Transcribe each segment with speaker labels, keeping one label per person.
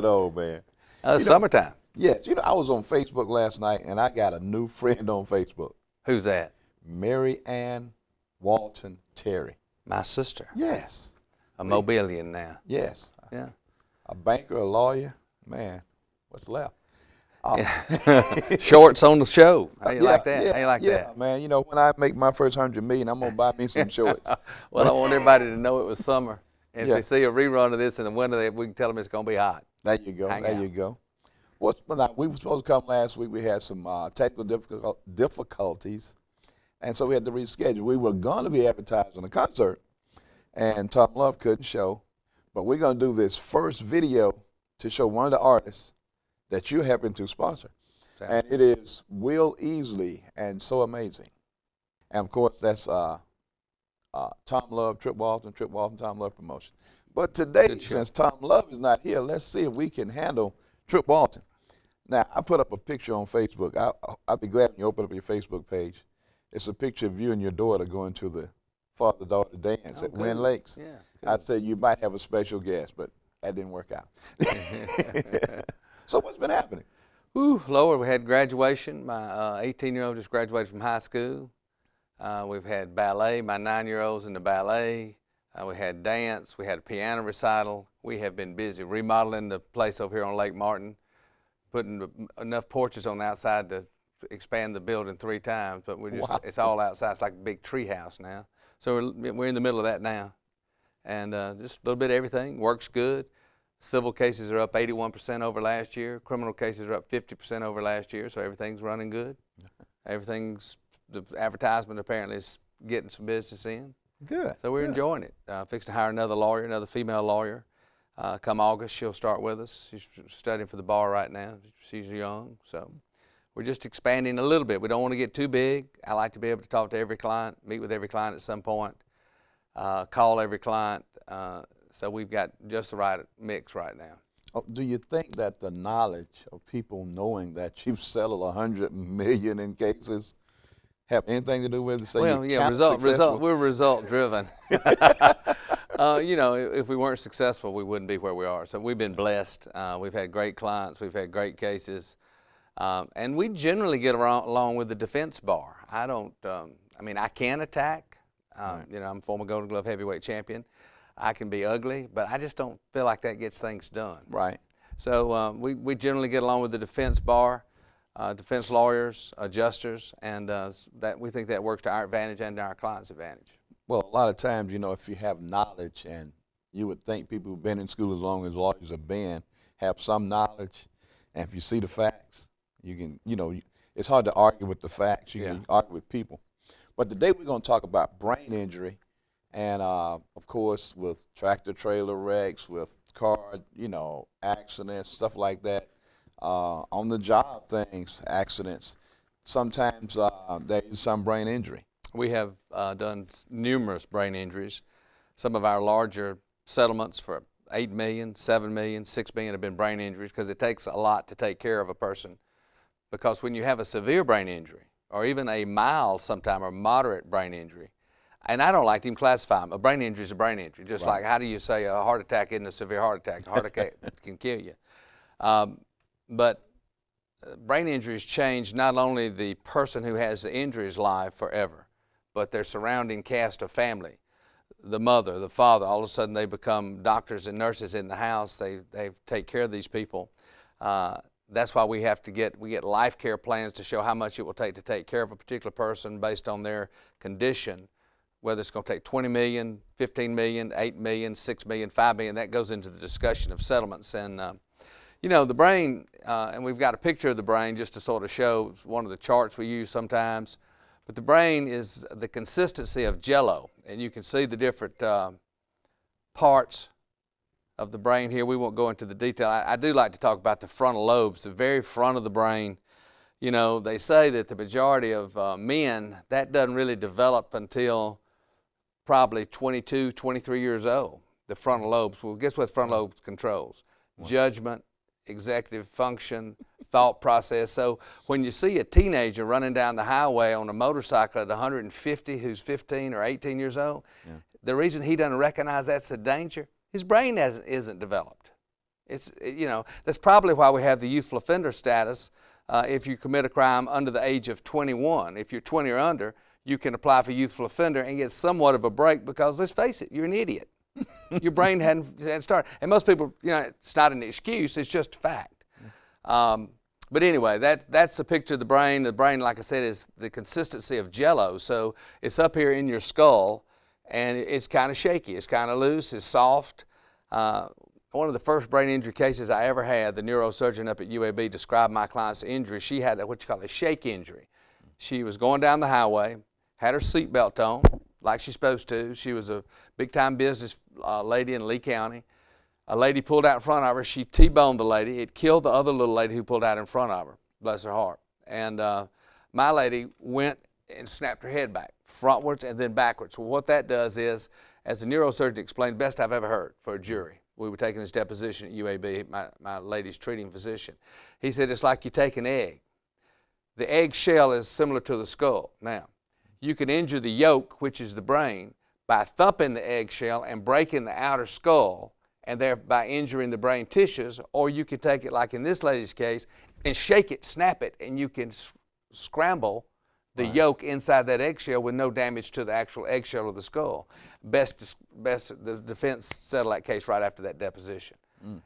Speaker 1: growing old, man. You know,
Speaker 2: Summertime.
Speaker 1: yes, I was on Facebook last night, and I got a new friend on Facebook,
Speaker 2: Who's that?
Speaker 1: Mary Ann Walton Terry.
Speaker 2: My sister.
Speaker 1: Yes.
Speaker 2: A Mobilian now.
Speaker 1: Yes.
Speaker 2: Yeah.
Speaker 1: A banker, a lawyer, man, what's left?
Speaker 2: Shorts on the show. How you like that?
Speaker 1: Yeah,
Speaker 2: How you like
Speaker 1: yeah,
Speaker 2: that?
Speaker 1: man. When I make my first 100 million, I'm gonna buy me some shorts.
Speaker 2: Well, I want everybody to know it was summer. And
Speaker 1: Yeah.
Speaker 2: if they see a rerun of this in the winter, we can tell them it's going to be hot.
Speaker 1: There you go.
Speaker 2: Hang
Speaker 1: There
Speaker 2: out.
Speaker 1: you go. Now, we were supposed to come last week. We had some technical difficulties, and so we had to reschedule. We were going to be advertising a concert, and Tom Love couldn't show. But we're going to do this first video to show one of the artists that you're helping to sponsor. And it is Will Easley and So Amazing. And, of course, that's Tom Love, Trip Walton, Tom Love Promotion. But today, since Tom Love is not here, let's see if we can handle Trip Walton. Now, I put up a picture on Facebook. I'll be glad when you open up your Facebook page. It's a picture of you and your daughter going to the father-daughter dance at Wind Lakes.
Speaker 2: Yeah,
Speaker 1: I'd say you might have a special guest, but that didn't work out. So what's been happening?
Speaker 2: Whew, Lord, we had graduation. My 18-year-old just graduated from high school. We've had ballet. My 9-year-old's in the ballet. We had dance. We had a piano recital. We have been busy remodeling the place over here on Lake Martin, putting enough porches on the outside to expand the building 3 times. But it's all outside. It's like a big tree house now. So we're in the middle of that now. And just a little bit of everything. Works good. Civil cases are up 81% over last year. Criminal cases are up 50% over last year. So everything's running good. The advertisement apparently is getting some business in.
Speaker 1: Good.
Speaker 2: So we're enjoying it. Fixing to hire another lawyer, another female lawyer. Come August, she'll start with us. She's studying for the bar right now. She's young. So we're just expanding a little bit. We don't want to get too big. I like to be able to talk to every client, meet with every client at some point, call every client. So we've got just the right mix right now.
Speaker 1: Oh, do you think that the knowledge of people knowing that you've settled 100 million in cases have anything to do with it?
Speaker 2: Well, yeah, we're result driven. If we weren't successful, we wouldn't be where we are. So we've been blessed. We've had great clients. We've had great cases. And we generally get along with the defense bar. I can attack. I'm a former Golden Glove heavyweight champion. I can be ugly, but I just don't feel like that gets things done.
Speaker 1: Right.
Speaker 2: So we generally get along with the defense bar, defense lawyers, adjusters, and that we think that works to our advantage and to our clients' advantage.
Speaker 1: Well, a lot of times, if you have knowledge, and you would think people who've been in school as long as lawyers have been have some knowledge, and if you see the facts, you can, it's hard to argue with the facts. You can argue with people. But today we're going to talk about brain injury. And, of course, with tractor-trailer wrecks, with car, accidents, stuff like that, on the job things, accidents, sometimes there is some brain injury.
Speaker 2: We have done numerous brain injuries. Some of our larger settlements for $8 million, $7 million, $6 million have been brain injuries because it takes a lot to take care of a person. Because when you have a severe brain injury, or even a mild sometime or moderate brain injury, and I don't like to even classify them. A brain injury is a brain injury. Just like, how do you say a heart attack isn't a severe heart attack? A heart attack can kill you. But brain injuries change not only the person who has the injury's life forever, but their surrounding cast of family. The mother, the father, all of a sudden they become doctors and nurses in the house. They take care of these people. That's why we get life care plans to show how much it will take to take care of a particular person based on their condition. Whether it's going to take 20 million, 15 million, 8 million, 6 million, 5 million, that goes into the discussion of settlements. And, the brain, and we've got a picture of the brain just to sort of show one of the charts we use sometimes, but the brain is the consistency of Jell-O, and you can see the different parts of the brain here. We won't go into the detail. I do like to talk about the frontal lobes, the very front of the brain. They say that the majority of men, that doesn't really develop until probably 22, 23 years old, the frontal lobes. Well, guess what frontal lobes controls? Judgment, executive function, thought process. So when you see a teenager running down the highway on a motorcycle at 150 who's 15 or 18 years old, the reason he doesn't recognize that's a danger, his brain isn't developed. You know, that's probably why we have the youthful offender status. If you commit a crime under the age of 21, if you're 20 or under, you can apply for youthful offender and get somewhat of a break because, let's face it, you're an idiot. Your brain hadn't started. And most people, you know, it's not an excuse, it's just a fact. But anyway, that's a picture of the brain. The brain, like I said, is the consistency of Jell-O. So it's up here in your skull, and it's kind of shaky. It's kind of loose. It's soft. One of the first brain injury cases I ever had, the neurosurgeon up at UAB described my client's injury. She had what you call a shake injury. She was going down the highway, had her seatbelt on, like she's supposed to. She was a big-time business lady in Lee County. A lady pulled out in front of her. She T-boned the lady. It killed the other little lady who pulled out in front of her, bless her heart. And my lady went and snapped her head back, frontwards and then backwards. Well, what that does is, as the neurosurgeon explained, best I've ever heard for a jury. We were taking his deposition at UAB, my lady's treating physician. He said, it's like you take an egg. The egg shell is similar to the skull. Now, you can injure the yolk, which is the brain, by thumping the eggshell and breaking the outer skull, and thereby injuring the brain tissues, or you can take it, like in this lady's case, and shake it, snap it, and you can scramble the yolk inside that eggshell with no damage to the actual eggshell of the skull. The defense settled that case right after that deposition.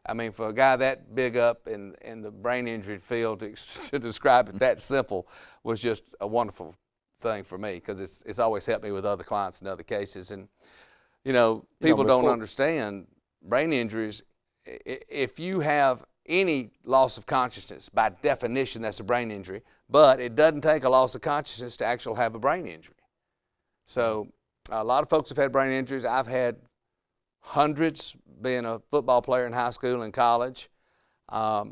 Speaker 2: I mean, for a guy that big up in the brain injury field to describe it that simple was just a wonderful thing for me, because it's always helped me with other clients in other cases. And, you know, people don't understand brain injuries. If you have any loss of consciousness, by definition, that's a brain injury, but it doesn't take a loss of consciousness to actually have a brain injury. So a lot of folks have had brain injuries. I've had hundreds, being a football player in high school and college. I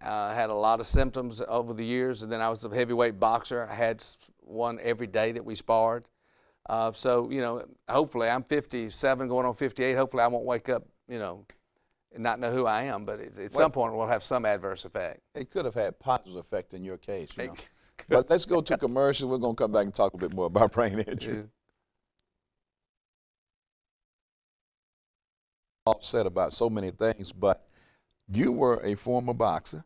Speaker 2: had a lot of symptoms over the years, and then I was a heavyweight boxer. I had one every day that we sparred. So, you know, hopefully, I'm 57 going on 58. Hopefully I won't wake up, you know, and not know who I am, but at some point it will have some adverse effect.
Speaker 1: It could have had positive effect in your case, you know. But let's go to commercial. We're going to come back and talk a bit more about brain injury. All said about so many things, but you were a former boxer,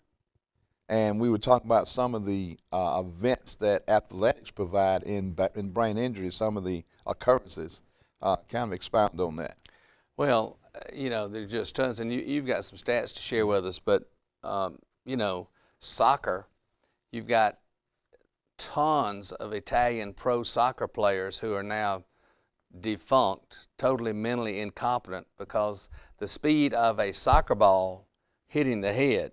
Speaker 1: and we were talking about some of the events that athletics provide in brain injury, some of the occurrences. Kind of expound on that. Well,
Speaker 2: you know, there's just tons, and you've got some stats to share with us, but, you know, soccer, you've got tons of Italian pro soccer players who are now defunct, totally mentally incompetent, because the speed of a soccer ball hitting the head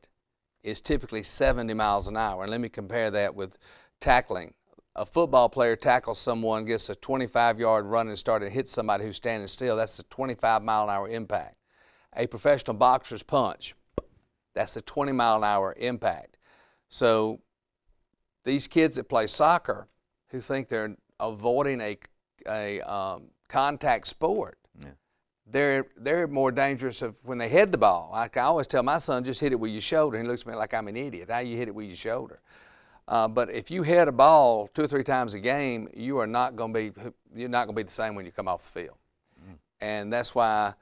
Speaker 2: is typically 70 miles an hour. And let me compare that with tackling. A football player tackles someone, gets a 25-yard run and start and hits somebody who's standing still. That's a 25-mile-an-hour impact. A professional boxer's punch, that's a 20-mile-an-hour impact. So these kids that play soccer who think they're avoiding a contact sport, they're more dangerous when they head the ball. Like I always tell my son, just hit it with your shoulder. And he looks at me like I'm an idiot. How you hit it with your shoulder? But if you head a ball 2 or 3 times a game, you're not going to be the same when you come off the field. And that's why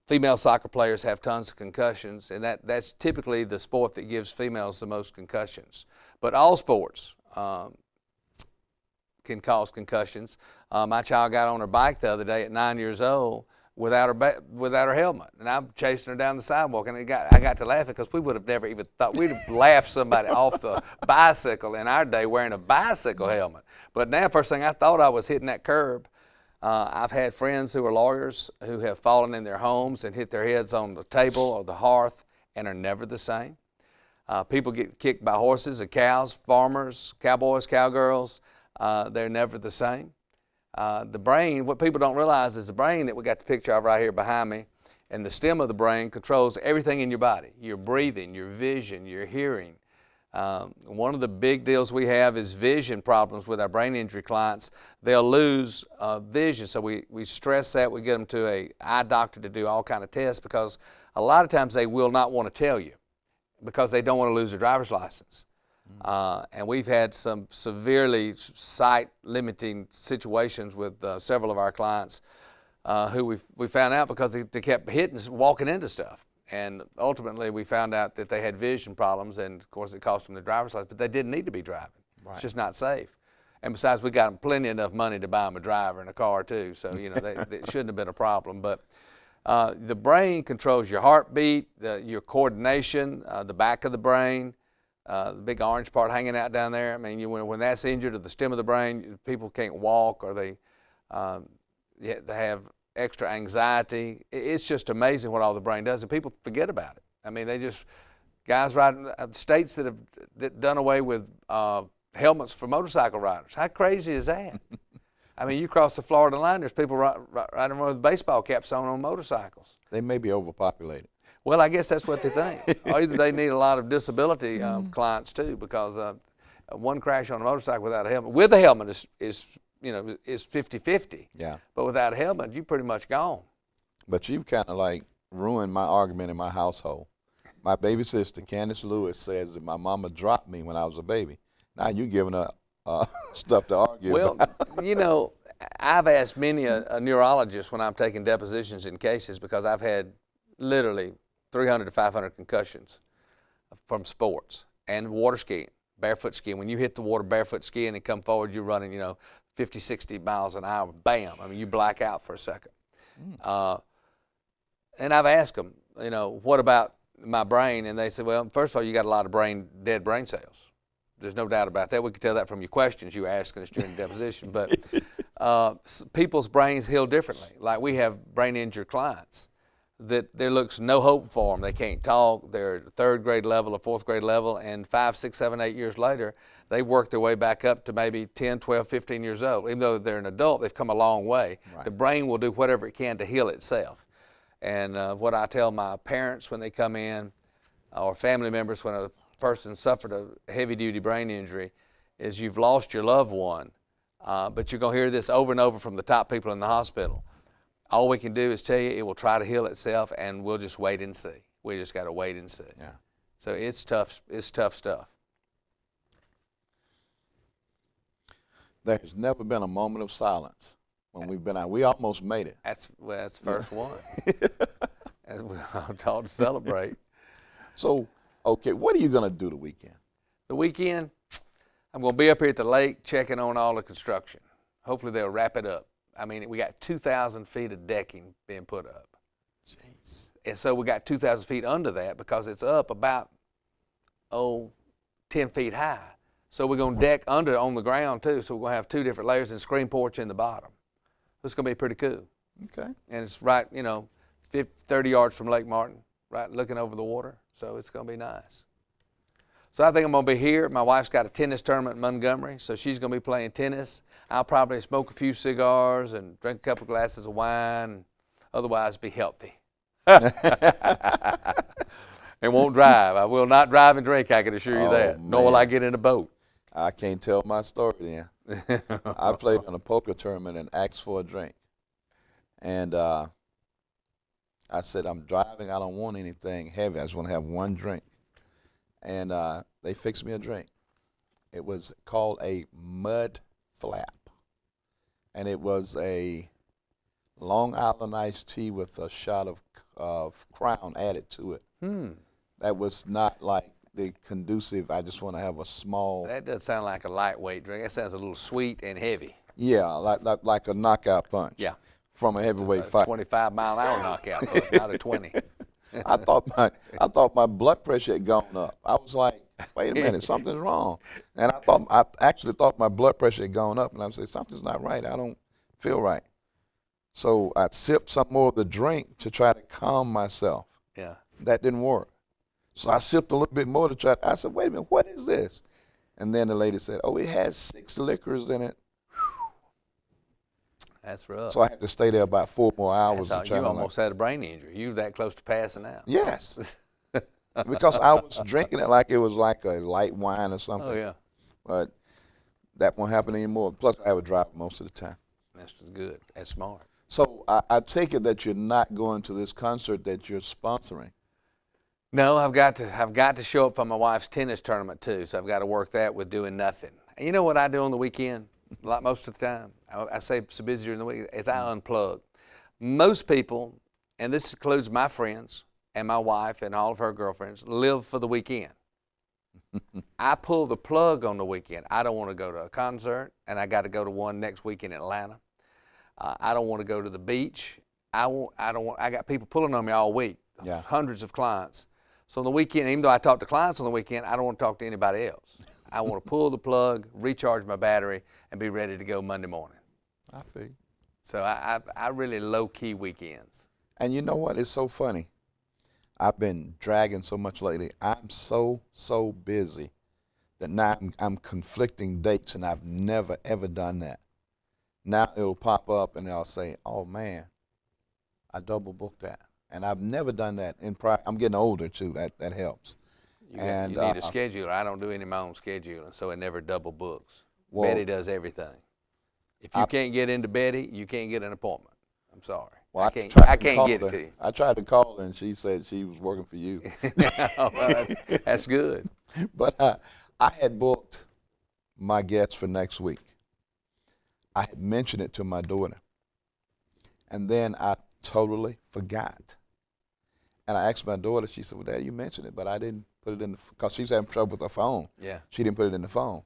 Speaker 2: female soccer players have tons of concussions, and that's typically the sport that gives females the most concussions. But all sports can cause concussions. My child got on her bike the other day at 9 years old without her helmet, and I'm chasing her down the sidewalk, and I got to laughing because we would have never even thought, we'd have laughed somebody off the bicycle in our day wearing a bicycle helmet. But now, first thing I thought I was hitting that curb. I've had friends who are lawyers who have fallen in their homes and hit their heads on the table or the hearth and are never the same. People get kicked by horses or cows, farmers, cowboys, cowgirls. They're never the same. The brain, what people don't realize is the brain that we got the picture of right here behind me, and the stem of the brain controls everything in your body, your breathing, your vision, your hearing. One of the big deals we have is vision problems with our brain injury clients. They'll lose vision, so we stress that. We get them to an eye doctor to do all kind of tests, because a lot of times they will not want to tell you because they don't want to lose their driver's license. And we've had some severely sight-limiting situations with several of our clients who we found out because they kept hitting, walking into stuff. And ultimately, we found out that they had vision problems, and of course, it cost them their driver's license, but they didn't need to be driving.
Speaker 1: Right.
Speaker 2: It's just not safe. And besides, we got them plenty enough money to buy them a driver and a car too, so you know, it shouldn't have been a problem. But the brain controls your heartbeat, your coordination, the back of the brain, the big orange part hanging out down there. I mean, when that's injured at the stem of the brain, people can't walk, or they have extra anxiety. It's just amazing what all the brain does, and people forget about it. I mean, guys riding states that have done away with helmets for motorcycle riders. How crazy is that? I mean, you cross the Florida line, there's people riding around with baseball caps on motorcycles.
Speaker 1: They may be overpopulated.
Speaker 2: Well, I guess that's what they think. Or either they need a lot of disability clients too, because one crash on a motorcycle without a helmet, with a helmet is 50-50.
Speaker 1: Yeah.
Speaker 2: But without a helmet, you're pretty much gone.
Speaker 1: But you've kind of like ruined my argument in my household. My baby sister, Candace Lewis, says that my mama dropped me when I was a baby. Now you're giving her stuff to argue about.
Speaker 2: Well, you know, I've asked many a neurologist when I'm taking depositions in cases, because I've had literally 300 to 500 concussions from sports and water skiing, barefoot skiing. When you hit the water barefoot skiing and come forward, you're running, 50, 60 miles an hour, bam. I mean, you black out for a second. And I've asked them, what about my brain? And they said, well, first of all, you got a lot of dead brain cells. There's no doubt about that. We can tell that from your questions you were asking us during the deposition. But people's brains heal differently. Like, we have brain injured clients that there looks no hope for them. They can't talk. They're third grade level or fourth grade level, and 5, 6, 7, 8 years later, they work their way back up to maybe 10, 12, 15 years old. Even though they're an adult, they've come a long way. Right. The brain will do whatever it can to heal itself. And what I tell my parents when they come in, or family members when a person suffered a heavy-duty brain injury, is you've lost your loved one, but you're going to hear this over and over from the top people in the hospital. All we can do is tell you it will try to heal itself, and we'll just wait and see. We just got to wait and see.
Speaker 1: Yeah.
Speaker 2: So it's tough. It's tough stuff.
Speaker 1: There's never been a moment of silence when we've been out. We almost made it.
Speaker 2: That's the first one. And we're all taught to celebrate.
Speaker 1: So, okay, what are you going to do the weekend?
Speaker 2: The weekend, I'm going to be up here at the lake checking on all the construction. Hopefully they'll wrap it up. I mean, we got 2,000 feet of decking being put up.
Speaker 1: Jeez.
Speaker 2: And so we got 2,000 feet under that because it's up about, 10 feet high. So we're going to deck under on the ground too. So we're going to have 2 different layers and screen porch in the bottom. It's going to be pretty cool.
Speaker 1: Okay.
Speaker 2: And it's right, 30 yards from Lake Martin, right looking over the water. So it's going to be nice. So I think I'm going to be here. My wife's got a tennis tournament in Montgomery, so she's going to be playing tennis. I'll probably smoke a few cigars and drink a couple glasses of wine, and otherwise be healthy. And won't drive. I will not drive and drink, I can assure you that.
Speaker 1: Man.
Speaker 2: Nor will I get in a boat.
Speaker 1: I can't tell my story then. I played in a poker tournament and asked for a drink. And I said, I'm driving. I don't want anything heavy. I just want to have one drink. And they fixed me a drink. It was called a mud flap. And it was a Long Island iced tea with a shot of Crown added to it. That was not like the conducive, I just want to have a small.
Speaker 2: That does sound like a lightweight drink. That sounds a little sweet and heavy.
Speaker 1: Yeah, like a knockout punch.
Speaker 2: Yeah.
Speaker 1: From a heavyweight fight.
Speaker 2: 25-mile-an-hour knockout punch, not a 20.
Speaker 1: I thought my blood pressure had gone up. I was like, wait a minute, something's wrong. And I actually thought my blood pressure had gone up, and I said, something's not right. I don't feel right. So I sipped some more of the drink to try to calm myself.
Speaker 2: Yeah.
Speaker 1: That didn't work. So I sipped a little bit more to try. I said, wait a minute, what is this? And then the lady said, oh, it has 6 liquors in it.
Speaker 2: That's rough.
Speaker 1: So I had to stay there about 4 more hours.
Speaker 2: You almost had a brain injury. You were that close to passing out.
Speaker 1: Yes. Because I was drinking it like it was like a light wine or something.
Speaker 2: Oh, yeah.
Speaker 1: But that won't happen anymore. Plus, I have a driver most of the time.
Speaker 2: That's good. That's smart.
Speaker 1: So I take it that you're not going to this concert that you're sponsoring.
Speaker 2: No, I've got to show up for my wife's tennis tournament too, so I've got to work that with doing nothing. And you know what I do on the weekend? Like most of the time, I say so busy during the week, is I unplug. Most people, and this includes my friends, and my wife and all of her girlfriends live for the weekend. I pull the plug on the weekend. I don't want to go to a concert, and I got to go to one next week in Atlanta. I don't want to go to the beach. I got people pulling on me all week.
Speaker 1: Yeah.
Speaker 2: Hundreds of clients. So on the weekend, even though I talk to clients on the weekend, I don't want to talk to anybody else. I want to pull the plug, recharge my battery, and be ready to go Monday morning.
Speaker 1: I feel you.
Speaker 2: So I really low-key weekends.
Speaker 1: And you know what? It's so funny. I've been dragging so much lately. I'm so busy that now I'm conflicting dates, and I've never, ever done that. Now it'll pop up, and I'll say, oh, man, I double booked that. And I've never done that in prior. I'm getting older, too. That helps.
Speaker 2: You need a scheduler. I don't do any of my own scheduling, so it never double books. Well, Betty does everything. If you can't get into Betty, you can't get an appointment. I'm sorry.
Speaker 1: Well,
Speaker 2: I can't get it to you.
Speaker 1: I tried to call her, and she said she was working for you.
Speaker 2: Oh, well, that's good.
Speaker 1: But I had booked my guests for next week. I had mentioned it to my daughter, and then I totally forgot. And I asked my daughter, she said, well, Dad, you mentioned it, but I didn't put it in because she's having trouble with her phone.
Speaker 2: Yeah.
Speaker 1: She didn't put it in the phone.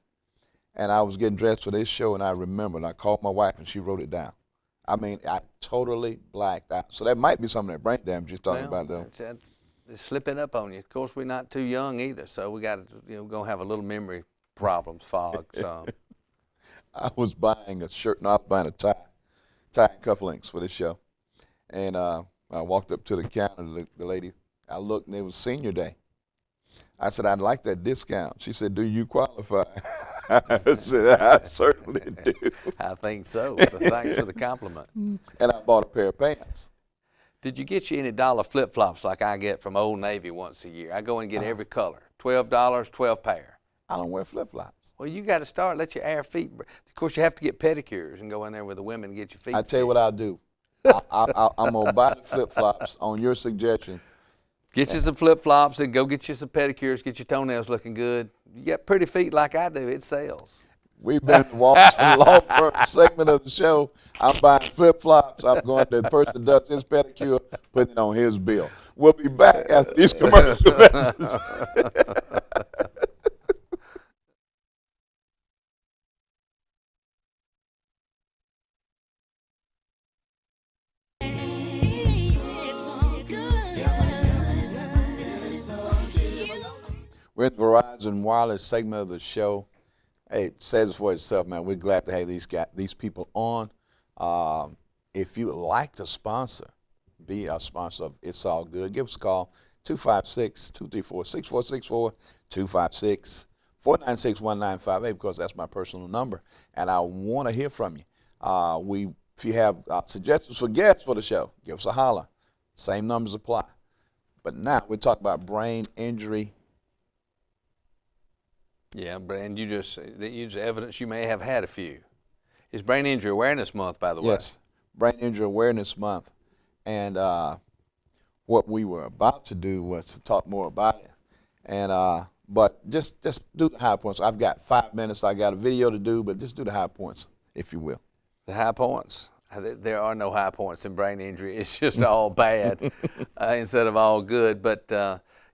Speaker 1: And I was getting dressed for this show, and I remembered. I called my wife, and she wrote it down. I mean, I totally blacked out. So that might be some of that brain damage you're talking about, though.
Speaker 2: It's slipping up on you. Of course, we're not too young either, so we got to, we're going to have a little memory problems, fog. So.
Speaker 1: I was buying a shirt, no, I was buying a tie and cufflinks for this show. And I walked up to the counter, the lady, I looked, and it was senior day. I said, I'd like that discount. She said, do you qualify? I said, I certainly do.
Speaker 2: I think so. So thanks for the compliment.
Speaker 1: And I bought a pair of pants.
Speaker 2: Did you get you any dollar flip-flops like I get from Old Navy once a year? I go and get every color. $12, 12 pair.
Speaker 1: I don't wear flip-flops.
Speaker 2: Well, you got to start. Let your air feet. Of course, you have to get pedicures and go in there with the women and get your feet.
Speaker 1: I tell you what I'll do. I'm going to buy the flip-flops on your suggestion.
Speaker 2: Get you some flip-flops and go get you some pedicures, get your toenails looking good. You got pretty feet like I do, it sells.
Speaker 1: We've been Walton Law Firm segment of the show. I'm buying flip-flops. I'm going to the person that does his pedicure, putting it on his bill. We'll be back after these commercial messages. We're in the Verizon Wireless segment of the show. Hey, it says it for itself, man. We're glad to have these people on. If you would like to sponsor, be a sponsor of It's All Good, give us a call, 256-234-6464, 256-496-1958, because that's my personal number, and I want to hear from you. If you have suggestions for guests for the show, give us a holler. Same numbers apply. But now we're talking about brain injury.
Speaker 2: Yeah, and you just evidence you may have had a few. It's Brain Injury Awareness Month, by the way.
Speaker 1: Yes, Brain Injury Awareness Month. And what we were about to do was to talk more about it. And but just do the high points. I've got 5 minutes. I got a video to do, but just do the high points, if you will.
Speaker 2: The high points. There are no high points in brain injury. It's just all bad instead of all good. But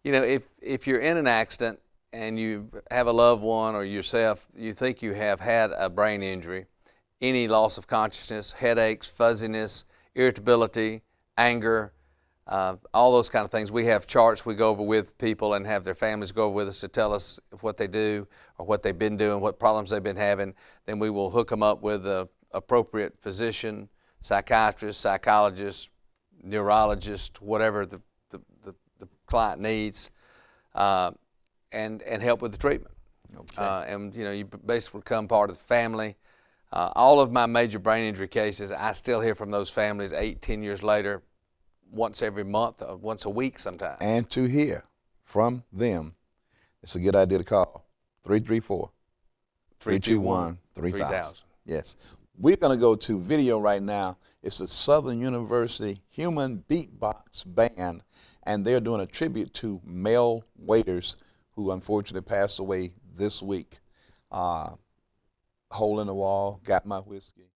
Speaker 2: you know, if you're in an accident and you have a loved one or yourself, you think you have had a brain injury, any loss of consciousness, headaches, fuzziness, irritability, anger, all those kind of things. We have charts we go over with people and have their families go over with us to tell us what they do or what they've been doing, what problems they've been having. Then we will hook them up with an appropriate physician, psychiatrist, psychologist, neurologist, whatever the client needs. And help with the treatment. Okay. And you know, you basically become part of the family. All of my major brain injury cases, I still hear from those families 8-10 years later, once every month, once a week sometimes.
Speaker 1: And to hear from them, it's a good idea to call 334-321-3000. Yes. We're going to go to video right now. It's the Southern University Human Beatbox Band, and they're doing a tribute to Mel Waiters, who unfortunately passed away this week. Hole in the Wall, Got My Whiskey.